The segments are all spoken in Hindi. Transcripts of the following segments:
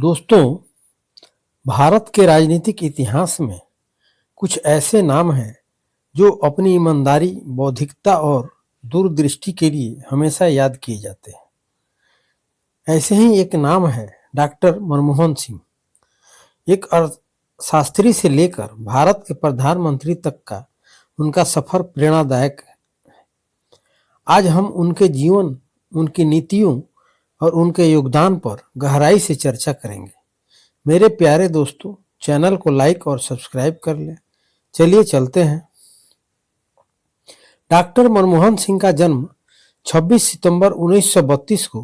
दोस्तों, भारत के राजनीतिक इतिहास में कुछ ऐसे नाम हैं जो अपनी ईमानदारी, बौद्धिकता और दूरदृष्टि के लिए हमेशा याद किए जाते हैं। ऐसे ही एक नाम है डॉक्टर मनमोहन सिंह। एक अर्थशास्त्री से लेकर भारत के प्रधानमंत्री तक का उनका सफर प्रेरणादायक है। आज हम उनके जीवन, उनकी नीतियों और उनके योगदान पर गहराई से चर्चा करेंगे। मेरे प्यारे दोस्तों, चैनल को लाइक और सब्सक्राइब कर लें। चलिए चलते हैं। डॉक्टर मनमोहन सिंह का जन्म 26 सितंबर 1932 को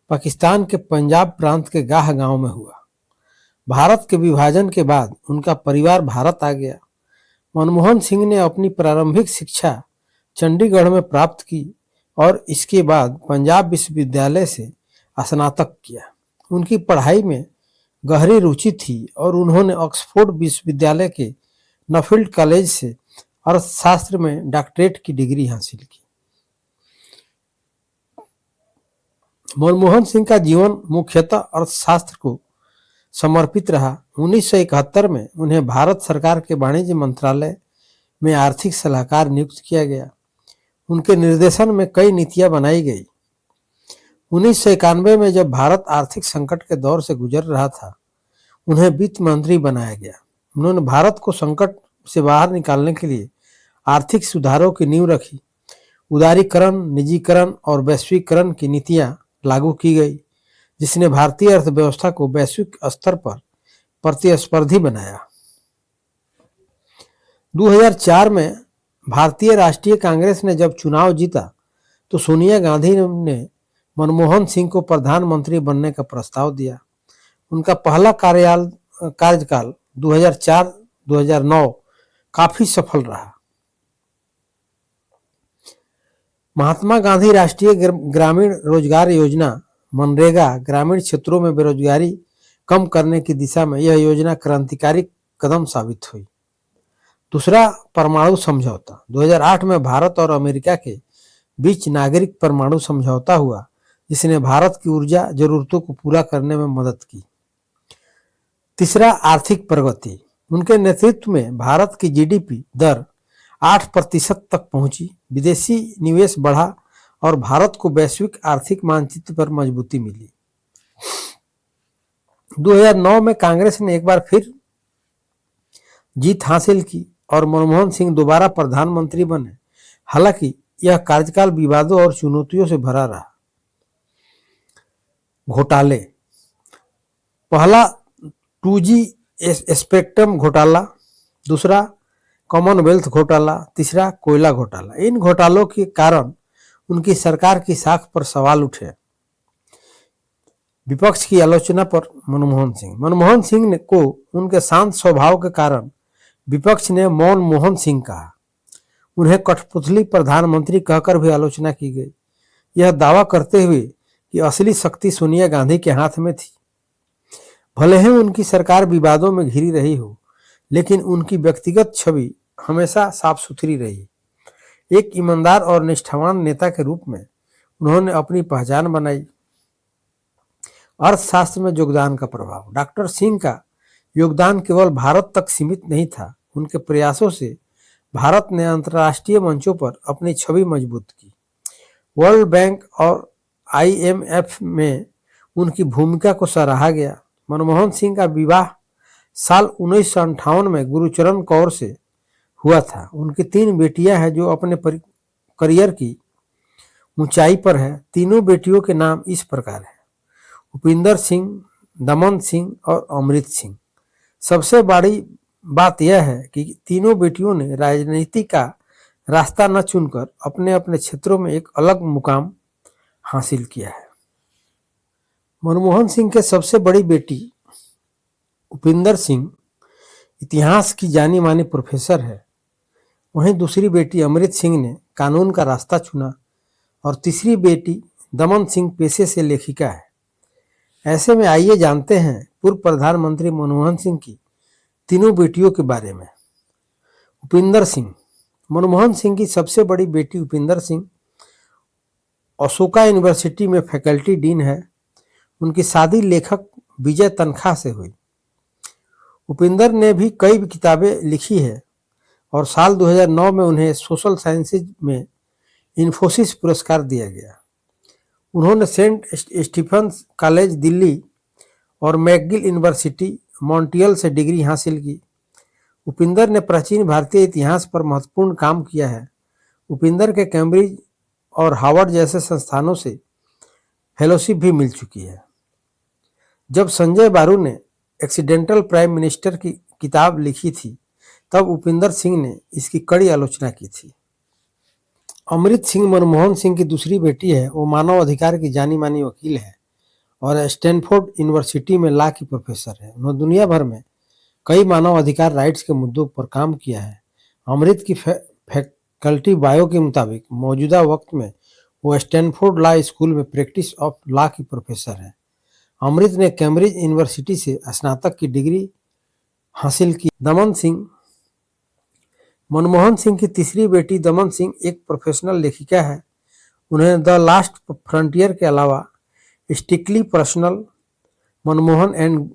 पाकिस्तान के पंजाब प्रांत के गाह गांव में हुआ। भारत के विभाजन के बाद उनका परिवार भारत आ गया। मनमोहन सिंह ने अपनी प्रारंभिक शिक्षा चंडीगढ़ में प्राप्त की और इसके बाद पंजाब विश्वविद्यालय से स्नातक किया। उनकी पढ़ाई में गहरी रुचि थी और उन्होंने ऑक्सफोर्ड विश्वविद्यालय के नफील्ड कॉलेज से अर्थशास्त्र में डॉक्टरेट की डिग्री हासिल की। मनमोहन सिंह का जीवन मुख्यतः अर्थशास्त्र को समर्पित रहा। 1971 में उन्हें भारत सरकार के वाणिज्य मंत्रालय में आर्थिक सलाहकार नियुक्त किया गया। उनके निर्देशन में कई नीतियां बनाई गई। 1991 में जब भारत आर्थिक संकट के दौर से गुजर रहा था, उन्हें वित्त मंत्री बनाया गया। उन्होंने भारत को संकट से बाहर निकालने के लिए आर्थिक सुधारों की नींव रखी। उदारीकरण, निजीकरण और वैश्वीकरण की नीतियां लागू की गई, जिसने भारतीय अर्थव्यवस्था को वैश्विक स्तर पर प्रतिस्पर्धी बनाया। 2004 में भारतीय राष्ट्रीय कांग्रेस ने जब चुनाव जीता तो सोनिया गांधी ने मनमोहन सिंह को प्रधानमंत्री बनने का प्रस्ताव दिया। उनका पहला कार्यकाल 2004-2009 काफी सफल रहा। महात्मा गांधी राष्ट्रीय ग्रामीण रोजगार योजना मनरेगा ग्रामीण क्षेत्रों में बेरोजगारी कम करने की दिशा में यह योजना क्रांतिकारी कदम साबित हुई। दूसरा, परमाणु समझौता। 2008 में भारत और अमेरिका के बीच नागरिक परमाणु समझौता हुआ, जिसने भारत की ऊर्जा जरूरतों को पूरा करने में मदद की। तीसरा, आर्थिक प्रगति। उनके नेतृत्व में भारत की जीडीपी दर 8% तक पहुंची, विदेशी निवेश बढ़ा और भारत को वैश्विक आर्थिक मानचित्र पर मजबूती मिली। 2009 में कांग्रेस ने एक बार फिर जीत हासिल की और मनमोहन सिंह दोबारा प्रधानमंत्री बने। हालांकि यह कार्यकाल विवादों और चुनौतियों से भरा रहा। घोटाले। पहला 2G स्पेक्ट्रम घोटाला, दूसरा कॉमनवेल्थ घोटाला, तीसरा कोयला घोटाला। इन घोटालों के कारण उनकी सरकार की साख पर सवाल उठे। विपक्ष की आलोचना पर मनमोहन सिंह को उनके शांत स्वभाव के कारण विपक्ष ने मौन मोहन सिंह कहा। उन्हें कठपुतली प्रधानमंत्री कहकर भी आलोचना की गई, यह दावा करते हुए कि असली शक्ति सोनिया गांधी के हाथ में थी। भले ही उनकी सरकार विवादों में घिरी रही हो, लेकिन उनकी व्यक्तिगत छवि हमेशा साफ सुथरी रही। एक ईमानदार और निष्ठावान नेता के रूप में उन्होंने अपनी पहचान बनाई। अर्थशास्त्र में योगदान का प्रभाव। डॉक्टर सिंह का योगदान केवल भारत तक सीमित नहीं था। उनके प्रयासों से भारत ने अंतर्राष्ट्रीय मंचों पर अपनी छवि मजबूत की। वर्ल्ड बैंक और IMF में उनकी भूमिका को सराहा गया। मनमोहन सिंह का विवाह साल 1958 में गुरुचरण कौर से हुआ था। उनकी 3 बेटियां हैं जो अपने करियर की ऊंचाई पर है। तीनों बेटियों के नाम इस प्रकार हैं: उपिंदर सिंह, दमन सिंह और अमृत सिंह। सबसे बड़ी बात यह है कि तीनों बेटियों ने राजनीति का रास्ता न चुनकर अपने अपने क्षेत्रों में एक अलग मुकाम हासिल किया है। मनमोहन सिंह के सबसे बड़ी बेटी उपिंदर सिंह इतिहास की जानी मानी प्रोफेसर है। वहीं दूसरी बेटी अमृत सिंह ने कानून का रास्ता चुना और तीसरी बेटी दमन सिंह पेशे से लेखिका है। ऐसे में आइए जानते हैं पूर्व प्रधानमंत्री मनमोहन सिंह की तीनों बेटियों के बारे में। उपिंदर सिंह। मनमोहन सिंह की सबसे बड़ी बेटी उपिंदर सिंह अशोका यूनिवर्सिटी में फैकल्टी डीन है। उनकी शादी लेखक विजय तनखा से हुई। उपिंदर ने भी कई किताबें लिखी है और साल 2009 में उन्हें सोशल साइंसेज में इन्फोसिस पुरस्कार दिया गया। उन्होंने सेंट स्टीफेंस कॉलेज दिल्ली और मैकगिल यूनिवर्सिटी मॉन्ट्रियल से डिग्री हासिल की। उपिंदर ने प्राचीन भारतीय इतिहास पर महत्वपूर्ण काम किया है। उपिंदर के कैम्ब्रिज और हार्वर्ड जैसे संस्थानों से फेलोशिप भी मिल चुकी है। जब संजय बारू ने एक्सीडेंटल प्राइम मिनिस्टर की किताब लिखी थी, तब उपिंदर सिंह ने इसकी कड़ी आलोचना की थी। अमृत सिंह मनमोहन सिंह की दूसरी बेटी है। वो मानव अधिकार की जानी मानी वकील है और स्टैनफोर्ड यूनिवर्सिटी में लॉ की प्रोफेसर है। उन्होंने दुनिया भर में कई मानव अधिकार राइट्स के मुद्दों पर काम किया है। अमृत की फैकल्टी बायो के मुताबिक मौजूदा वक्त में वो स्टैनफोर्ड लॉ स्कूल में प्रैक्टिस ऑफ लॉ की प्रोफेसर है। अमृत ने कैम्ब्रिज यूनिवर्सिटी से स्नातक की डिग्री हासिल की। दमन सिंह मनमोहन सिंह की तीसरी बेटी दमन सिंह एक प्रोफेशनल लेखिका है। उन्हें द लास्ट फ्रंटियर के अलावा strictly personal Manmohan and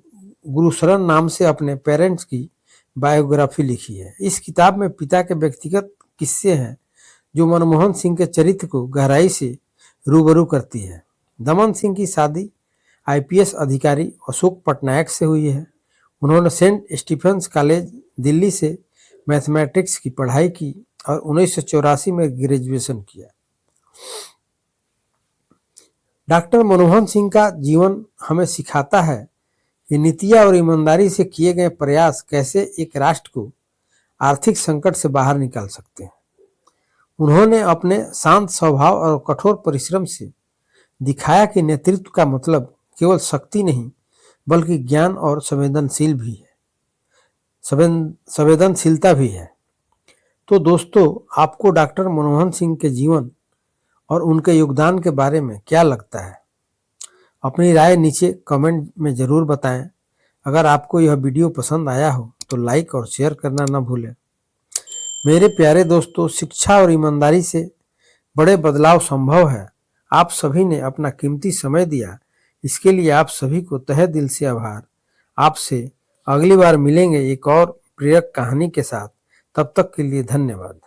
Gursharan नाम से अपने पेरेंट्स की बायोग्राफी लिखी है। इस किताब में पिता के व्यक्तिगत किस्से हैं जो मनमोहन सिंह के चरित्र को गहराई से रूबरू करती है। दमन सिंह की शादी आईपीएस अधिकारी अशोक पटनायक से हुई है। उन्होंने सेंट स्टीफेंस कॉलेज दिल्ली से मैथमेटिक्स की पढ़ाई की और 1984 में ग्रेजुएशन किया। डॉक्टर मनमोहन सिंह का जीवन हमें सिखाता है कि नीतियां और ईमानदारी से किए गए प्रयास कैसे एक राष्ट्र को आर्थिक संकट से बाहर निकाल सकते हैं। उन्होंने अपने शांत स्वभाव और कठोर परिश्रम से दिखाया कि नेतृत्व का मतलब केवल शक्ति नहीं बल्कि ज्ञान और संवेदनशीलता भी है। तो दोस्तों, आपको डॉक्टर मनमोहन सिंह के जीवन और उनके योगदान के बारे में क्या लगता है? अपनी राय नीचे कमेंट में ज़रूर बताएं। अगर आपको यह वीडियो पसंद आया हो तो लाइक और शेयर करना न भूलें। मेरे प्यारे दोस्तों, शिक्षा और ईमानदारी से बड़े बदलाव संभव है। आप सभी ने अपना कीमती समय दिया, इसके लिए आप सभी को तहे दिल से आभार। आपसे अगली बार मिलेंगे एक और प्रेरक कहानी के साथ। तब तक के लिए धन्यवाद।